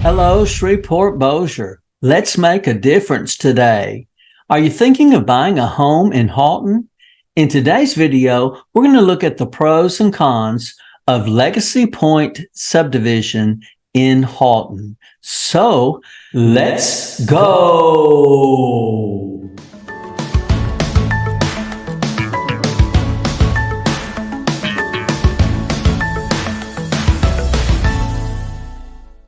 Hello, Shreveport Bossier. Let's make a difference today. Are you thinking of buying a home in Haughton? In today's video, we're going to look at the pros and cons of Legacy Pointe Subdivision in Haughton. So, let's go!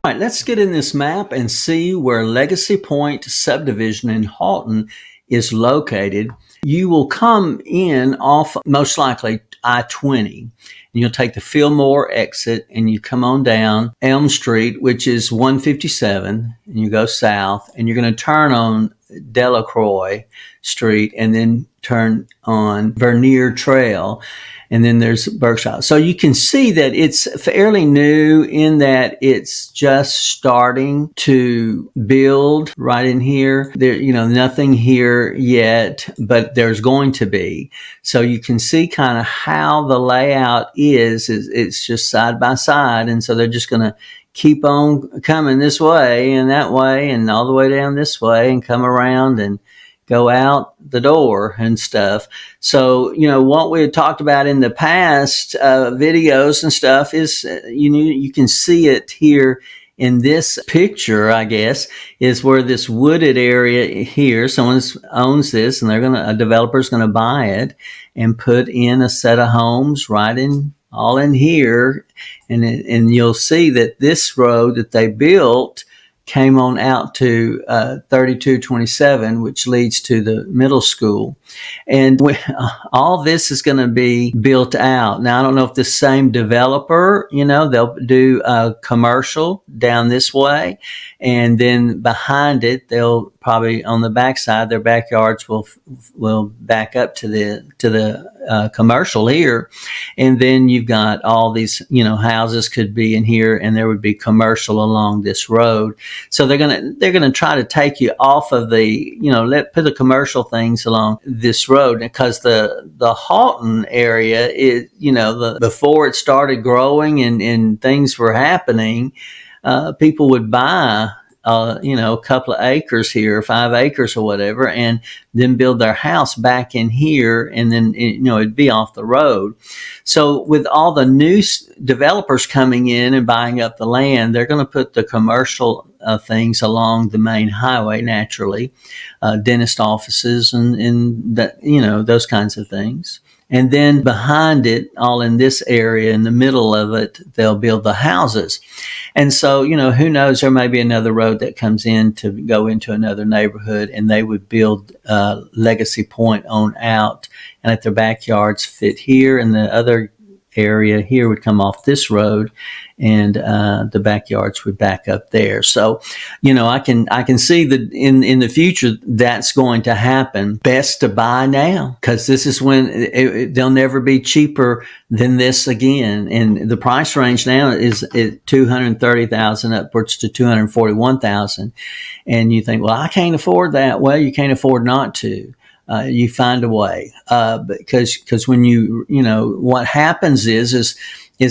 All right, let's get in this map and see where Legacy Pointe Subdivision in Haughton is located. You will come in off most likely I-20, and you'll take the Fillmore exit and you come on down Elm Street, which is 157, and you go south, and you're going to turn on Delacroix Street and then turn on Vernier Trail. And then there's Berkshire. So you can see that it's fairly new in that it's just starting to build right in here. There, nothing here yet, but there's going to be. So you can see kind of how the layout is. It's just side by side. And so they're just going to keep on coming this way and that way and all the way down this way and come around and go out the door and stuff. So, what we had talked about in the past videos and stuff is, you can see it here in this picture, I guess, is where this wooded area here, someone owns this and a developer's going to buy it and put in a set of homes all in here. And you'll see that this road that they built came on out to 3227, which leads to the middle school. And all this is going to be built out. Now, I don't know if the same developer, they'll do a commercial down this way. And then behind it, they'll probably on the backside, their backyards will back up to the commercial here. And then you've got all these, houses could be in here, and there would be commercial along this road. So they're gonna try to take you off of the, put the commercial things along this road, because the Haughton area is, before it started growing and things were happening, people would buy a couple of acres here, 5 acres or whatever, and then build their house back in here, and then, it'd be off the road. So with all the new developers coming in and buying up the land, they're going to put the commercial things along the main highway naturally, dentist offices and that, those kinds of things. And then behind it, all in this area, in the middle of it, they'll build the houses. And so, who knows, there may be another road that comes in to go into another neighborhood, and they would build Legacy Pointe on out, and let their backyards fit here, and the other area here would come off this road, and the backyards would back up there. So, I can see that in the future that's going to happen. Best to buy now, because this is when they'll never be cheaper than this again. And the price range now is $230,000 upwards to $241,000. And you think, well, I can't afford that. Well, you can't afford not to. You find a way, because when what happens is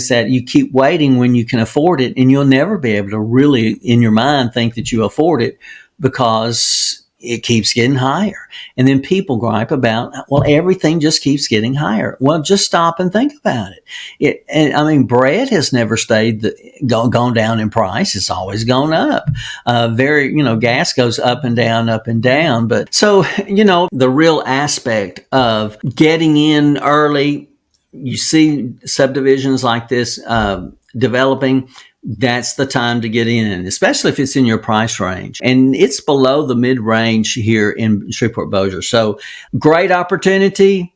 that you keep waiting when you can afford it, and you'll never be able to really, in your mind, think that you afford it, because it keeps getting higher. And then people gripe about, well, everything just keeps getting higher. Well, just stop and think about it. Bread has never gone down in price. It's always gone up. Gas goes up and down. But so, the real aspect of getting in early, you see subdivisions like this developing, that's the time to get in, especially if it's in your price range. And it's below the mid-range here in Shreveport Bossier. So great opportunity,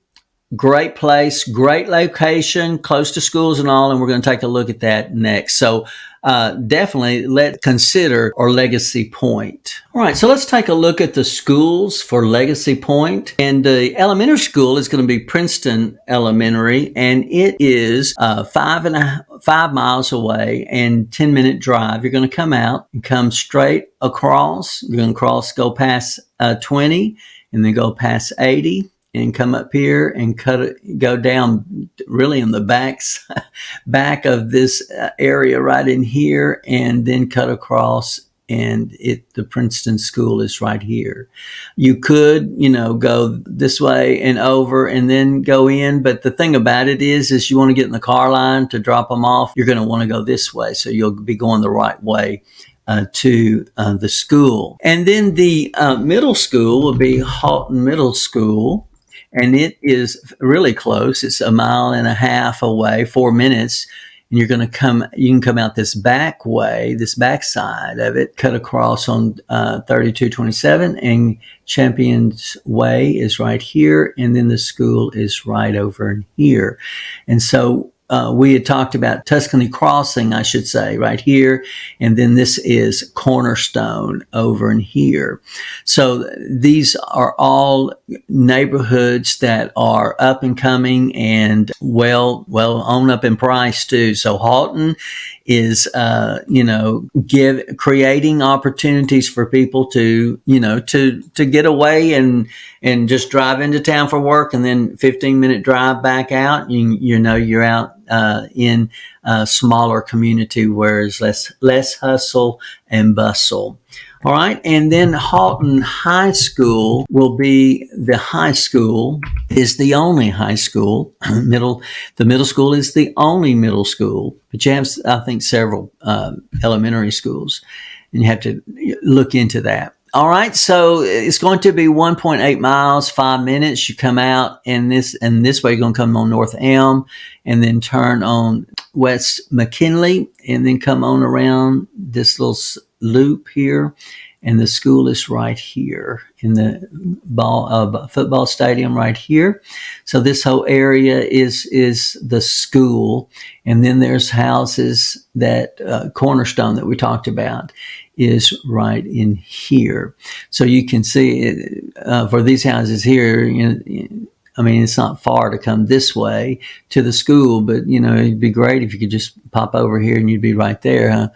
great place, great location, close to schools and all. And we're going to take a look at that next. So definitely consider our Legacy Pointe. All right, so let's take a look at the schools for Legacy Pointe. And the elementary school is going to be Princeton Elementary, and it is 5 miles away and 10-minute drive. You're going to come out and come straight across. You're going to go past 20, and then go past 80. and come up here and go down really in the back of this area right in here, and then cut across, and the Princeton School is right here. You could, go this way and over and then go in. But the thing about it is you want to get in the car line to drop them off. You're going to want to go this way. So you'll be going the right way to the school. And then the middle school will be Haughton Middle School. And it is really close. It's 1.5 miles away, 4 minutes. And you can come out this back way, this back side of it, cut across on 3227, and Champions Way is right here. And then the school is right over in here. And so we had talked about Tuscany Crossing, I should say, right here. And then this is Cornerstone over in here. So these are all neighborhoods that are up and coming and well on up in price too. So Haughton is, creating opportunities for people to get away and just drive into town for work, and then 15-minute drive back out. You're out in a smaller community where there's less hustle and bustle. All right. And then Haughton High School will be the high school, is the only high school. The middle school is the only middle school, but you have, I think, several elementary schools, and you have to look into that. All right. So it's going to be 1.8 miles, 5 minutes. You come out, and this way you're going to come on North Elm, and then turn on West McKinley, and then come on around this little loop here, and the school is right here in the football stadium right here. So this whole area is the school, and then there's houses that Cornerstone that we talked about is right in here. So you can see for these houses here, it's not far to come this way to the school, but, it'd be great if you could just pop over here and you'd be right there, huh?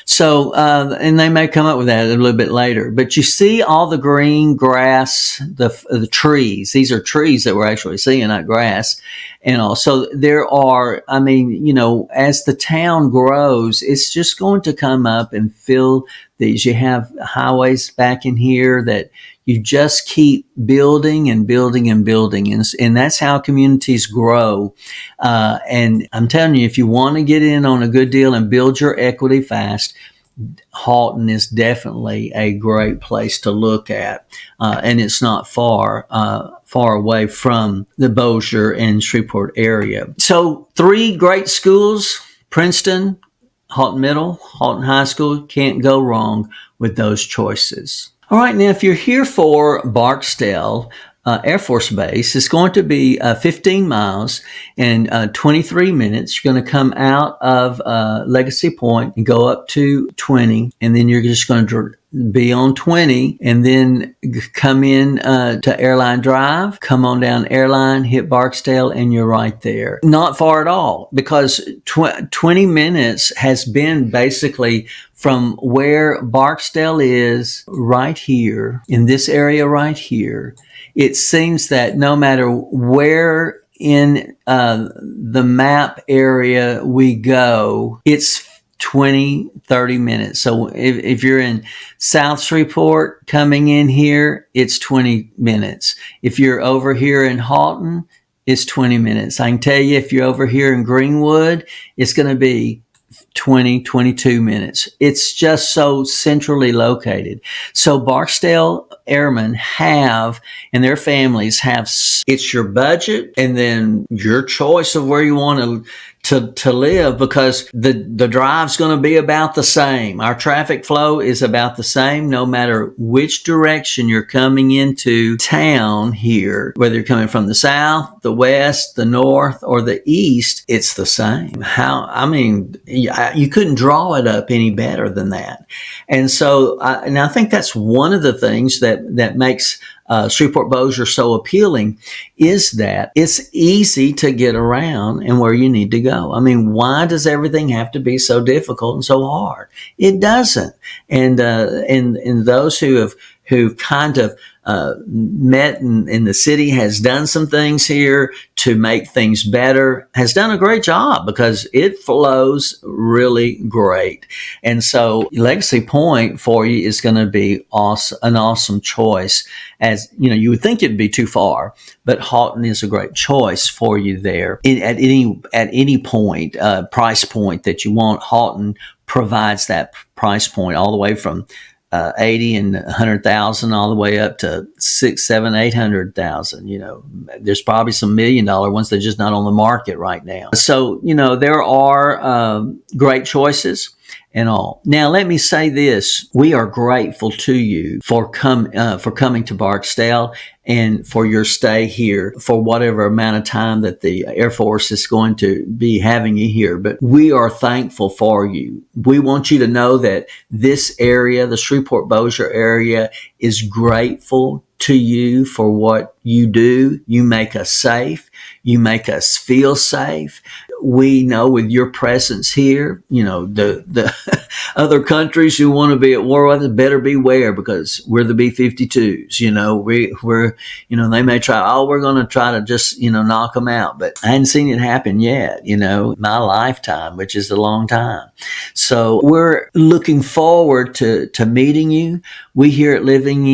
So, and they may come up with that a little bit later, but you see all the green grass, the trees. These are trees that we're actually seeing, not grass. And also there are, as the town grows, it's just going to come up and fill these. You have highways back in here that you just keep building and building and building. And that's how communities grow. And I'm telling you, if you want to get in on a good deal and build your equity fast, Haughton is definitely a great place to look at. And it's not far away from the Bossier and Shreveport area. So 3 great schools: Princeton, Haughton Middle, Haughton High School. Can't go wrong with those choices. All right, now if you're here for Barksdale Air Force Base, it's going to be 15 miles and 23 minutes. You're going to come out of Legacy Pointe and go up to 20, and then you're just going to be on 20, and then come in to Airline Drive, come on down Airline, hit Barksdale, and you're right there. Not far at all, because 20 minutes has been basically from where Barksdale is right here, in this area right here. It seems that no matter where in the map area we go, it's 20, 30 minutes. So if you're in South Shreveport coming in here, it's 20 minutes. If you're over here in Haughton, it's 20 minutes. I can tell you, if you're over here in Greenwood, it's going to be 20, 22 minutes. It's just so centrally located. So Barksdale Airmen have, and their families have, it's your budget and then your choice of where you want to live, because the drive's going to be about the same. Our traffic flow is about the same no matter which direction you're coming into town here, whether you're coming from the south, the west, the north, or the east. It's the same. You couldn't draw it up any better than that. And so, and I think that's one of the things that makes Shreveport Bossier so appealing, is that it's easy to get around and where you need to go. Why does everything have to be so difficult and so hard? It doesn't. And those who kind of met and the city has done some things here to make things better, has done a great job because it flows really great. And so Legacy Pointe for you is going to be an awesome choice. As you know, you would think it'd be too far, but Haughton is a great choice for you there. At any point, price point that you want, Haughton provides that price point all the way from 80 and 100,000 all the way up to 6, 7, 800,000. You know, there's probably some $1 million ones that are just not on the market right now. So, you know, there are great choices and all. Now, let me say this. We are grateful to you for coming to Barksdale and for your stay here for whatever amount of time that the Air Force is going to be having you here. But we are thankful for you. We want you to know that this area, the Shreveport Bossier area, is grateful to you for what you do. You make us safe. You make us feel safe. We know with your presence here, you know, the other countries who want to be at war with us better beware, because we're the B-52s. You know, we're, you know, they may try, we're going to try to just, you know, knock them out. But I hadn't seen it happen yet, you know, my lifetime, which is a long time. So we're looking forward to meeting you. We here at Living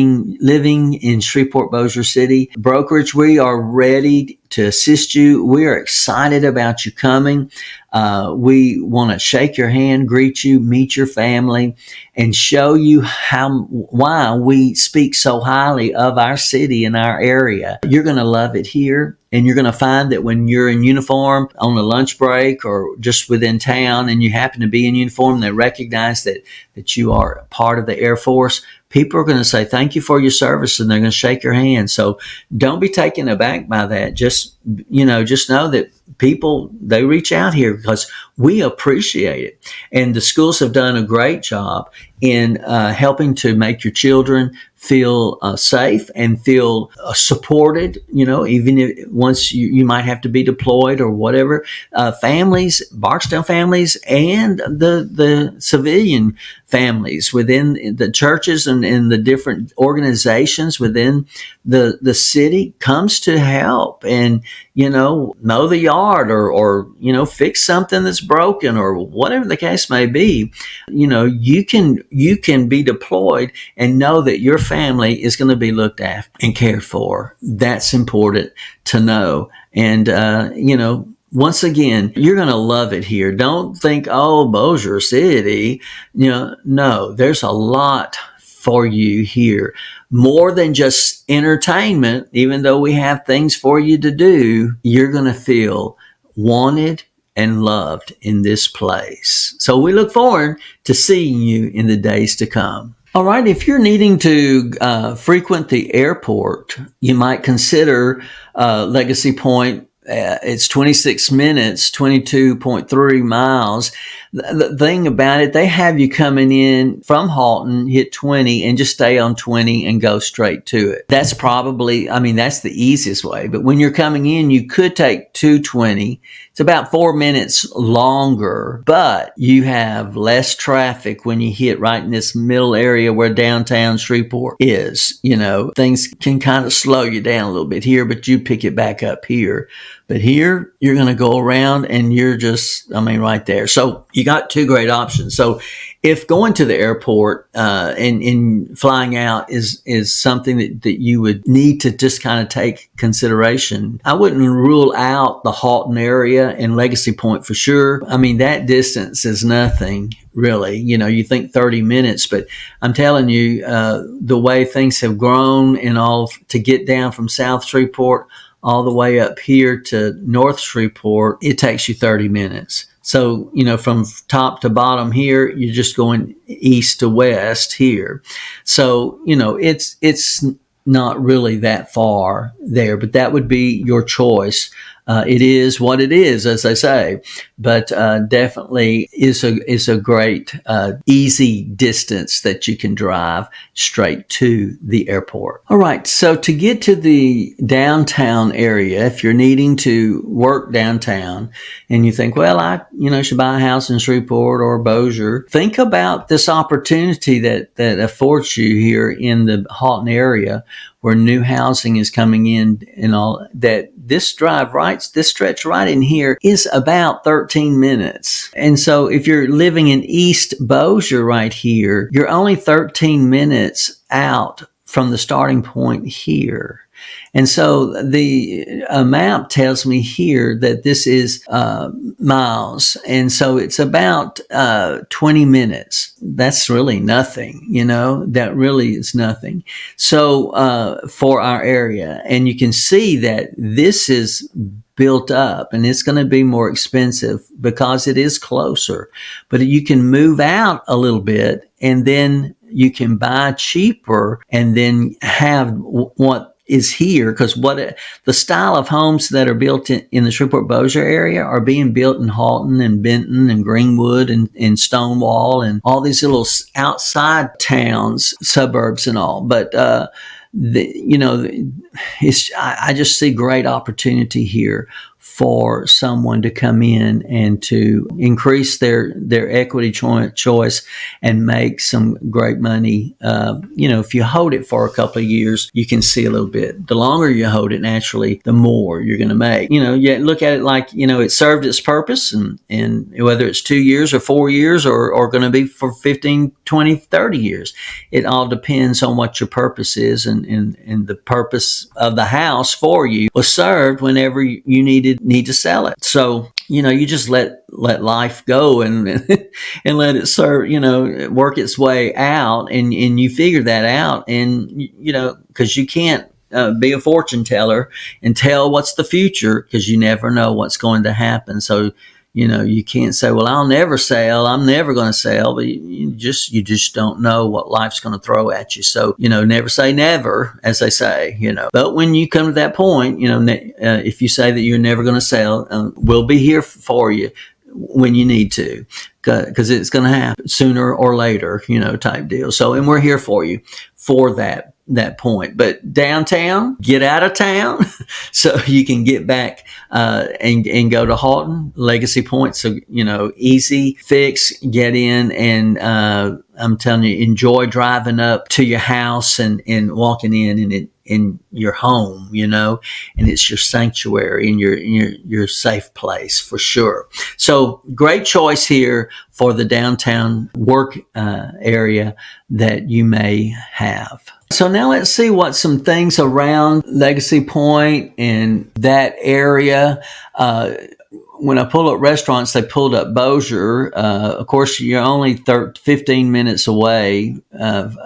in Shreveport Bossier City Brokerage, we are ready to assist you. We are excited about you coming. We want to shake your hand, greet you, meet your family, and show you why we speak so highly of our city and our area. You're going to love it here. And you're going to find that when you're in uniform on a lunch break or just within town and you happen to be in uniform, they recognize that you are part of the Air Force. People are going to say, thank you for your service, and they're going to shake your hand. So don't be taken aback by that. Just know that people, they reach out here because we appreciate it. And the schools have done a great job in helping to make your children feel safe and feel supported, you know, even if once you might have to be deployed or whatever. Families, Barksdale families, and the civilian families within the churches and the different organizations within the city comes to help and, you know, mow the yard or, you know, fix something that's broken or whatever the case may be. You know, you can be deployed and know that your family is going to be looked after and cared for. That's important to know. And, you know, once again, you're going to love it here. Don't think, Bossier City, you know, no, there's a lot for you here. More than just entertainment, even though we have things for you to do, you're going to feel wanted and loved in this place. So we look forward to seeing you in the days to come. All right, if you're needing to frequent the airport, you might consider Legacy Pointe. It's 26 minutes, 22.3 miles. The thing about it, they have you coming in from Haughton, hit 20 and just stay on 20 and go straight to it. That's probably, that's the easiest way. But when you're coming in, you could take 220. It's about 4 minutes longer, but you have less traffic when you hit right in this middle area where downtown Shreveport is. You know, things can kind of slow you down a little bit here, but you pick it back up here. But here, you're going to go around and you're just, right there. So you got two great options. So if going to the airport and flying out is something that you would need to just kind of take consideration, I wouldn't rule out the Haughton area and Legacy Pointe for sure. That distance is nothing really. You know, you think 30 minutes, but I'm telling you, the way things have grown and all to get down from South Shreveport all the way up here to North Shreveport, it takes you 30 minutes. So, you know, from top to bottom here, you're just going east to west here. So, you know, it's not really that far there, but that would be your choice. It is what it is, as they say, but definitely is a great easy distance that you can drive straight to the airport. All right, so to get to the downtown area, if you're needing to work downtown and you think, well, I should buy a house in Shreveport or Bossier, think about this opportunity that affords you here in the Haughton area, where new housing is coming in and all that. This stretch right in here is about 13 minutes. And so if you're living in East Bossier right here, you're only 13 minutes out from the starting point here. And so the map tells me here that this is miles. And so it's about 20 minutes. That's really nothing, that really is nothing. So for our area, and you can see that this is built up and it's going to be more expensive because it is closer, but you can move out a little bit and then you can buy cheaper and then have what is here, because the style of homes that are built in the Shreveport Bossier area are being built in Haughton and Benton and Greenwood and Stonewall and all these little outside towns, suburbs and all. But I just see great opportunity here for someone to come in and to increase their equity choice and make some great money. If you hold it for a couple of years, you can see a little bit. The longer you hold it, naturally, the more you're going to make. You look at it like, it served its purpose, and whether it's 2 years or 4 years or going to be for 15, 20, 30 years, it all depends on what your purpose is, and the purpose of the house for you was served whenever you need to sell it. So, you just let life go and and let it serve, work its way out, and you figure that out, and because you can't be a fortune teller and tell what's the future, because you never know what's going to happen. So you can't say, well, I'll never sell, I'm never going to sell, but you just don't know what life's going to throw at you. So, never say never, as they say, but when you come to that point, if you say that you're never going to sell, we'll be here for you when you need to, because it's going to happen sooner or later, type deal. So, and we're here for you for that point. But downtown, get out of town so you can get back and go to Haughton, Legacy Pointe. So, easy fix, get in, and I'm telling you, enjoy driving up to your house and walking in your home, and it's your sanctuary and your safe place for sure. So great choice here for the downtown work area that you may have. So now let's see what some things around Legacy Pointe and that area. When I pull up restaurants, they pulled up Bossier. Of course, you're only 15 minutes away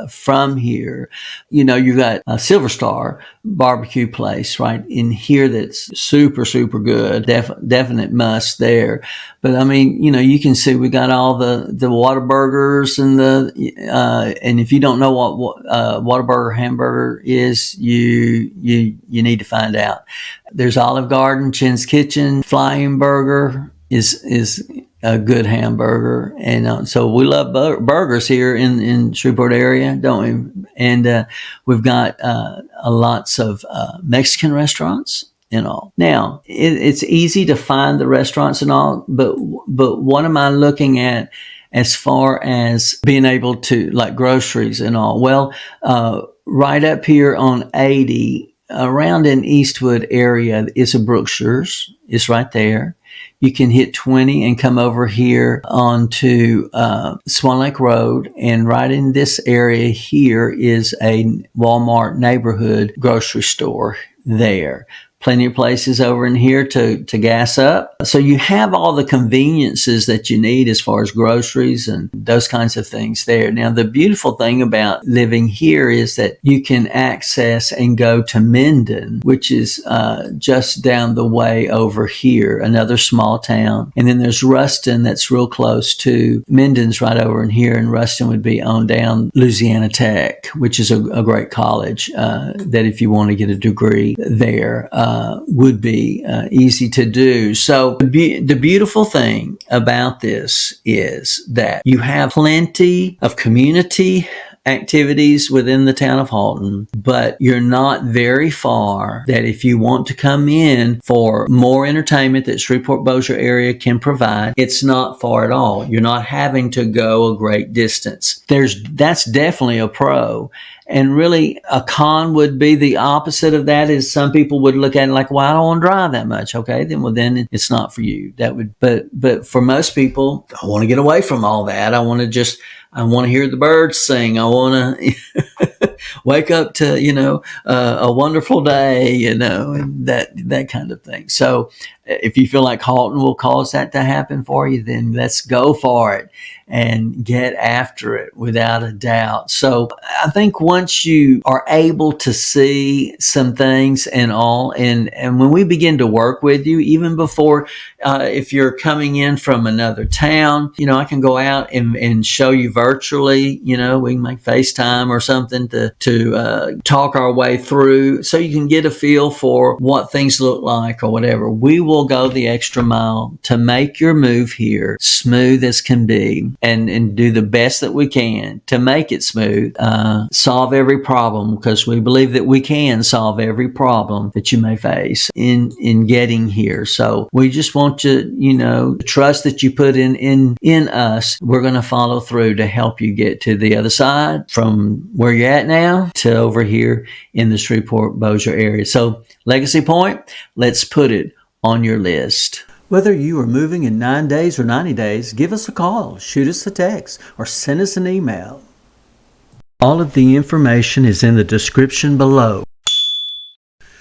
from here. You got a Silver Star barbecue place right in here that's super, super good. Definite must there. But I mean, you can see we got all the Whataburgers and if you don't know what Whataburger hamburger is, you need to find out. There's Olive Garden, Chin's Kitchen, Flying Burger is a good hamburger, and so we love burgers here in Shreveport area, don't we? And we've got lots of Mexican restaurants and all. Now it's easy to find the restaurants and all, but what am I looking at as far as being able to, like, groceries and all? Well, right up here on 80. Around in Eastwood area is a Brookshire's. It's right there. You can hit 20 and come over here onto Swan Lake Road. And right in this area here is a Walmart neighborhood grocery store there. Plenty of places over in here to gas up. So you have all the conveniences that you need as far as groceries and those kinds of things there. Now, the beautiful thing about living here is that you can access and go to Minden, which is just down the way over here, another small town. And then there's Ruston that's real close to Minden's right over in here. And Ruston would be on down Louisiana Tech, which is a great college that if you want to get a degree there, would be easy to do. So the beautiful thing about this is that you have plenty of community activities within the town of Haughton, but you're not very far that if you want to come in for more entertainment that Shreveport Bossier area can provide, it's not far at all. You're not having to go a great distance. That's definitely a pro. And really, a con would be the opposite of that. Is some people would look at it like, well, I don't want to drive that much. Okay, then it's not for you. That would, but for most people, I want to get away from all that. I want to hear the birds sing. I want to wake up to, a wonderful day, and that kind of thing. So if you feel like Haughton will cause that to happen for you, then let's go for it and get after it without a doubt. So I think once you are able to see some things and when we begin to work with you, even before, if you're coming in from another town, I can go out and show you virtually, we can make FaceTime or something to talk our way through so you can get a feel for what things look like or whatever. We will go the extra mile to make your move here smooth as can be. And do the best that we can to make it smooth, solve every problem, because we believe that we can solve every problem that you may face in getting here. So we just want you, trust that you put in us. We're going to follow through to help you get to the other side from where you're at now to over here in the Shreveport Bossier area. So Legacy Pointe, let's put it on your list. Whether you are moving in 9 days or 90 days, give us a call, shoot us a text, or send us an email. All of the information is in the description below,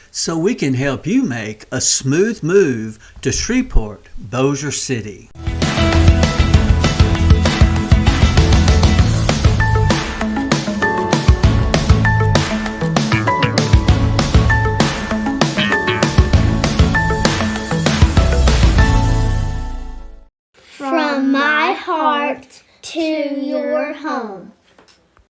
so we can help you make a smooth move to Shreveport Bossier City. From my heart to your home.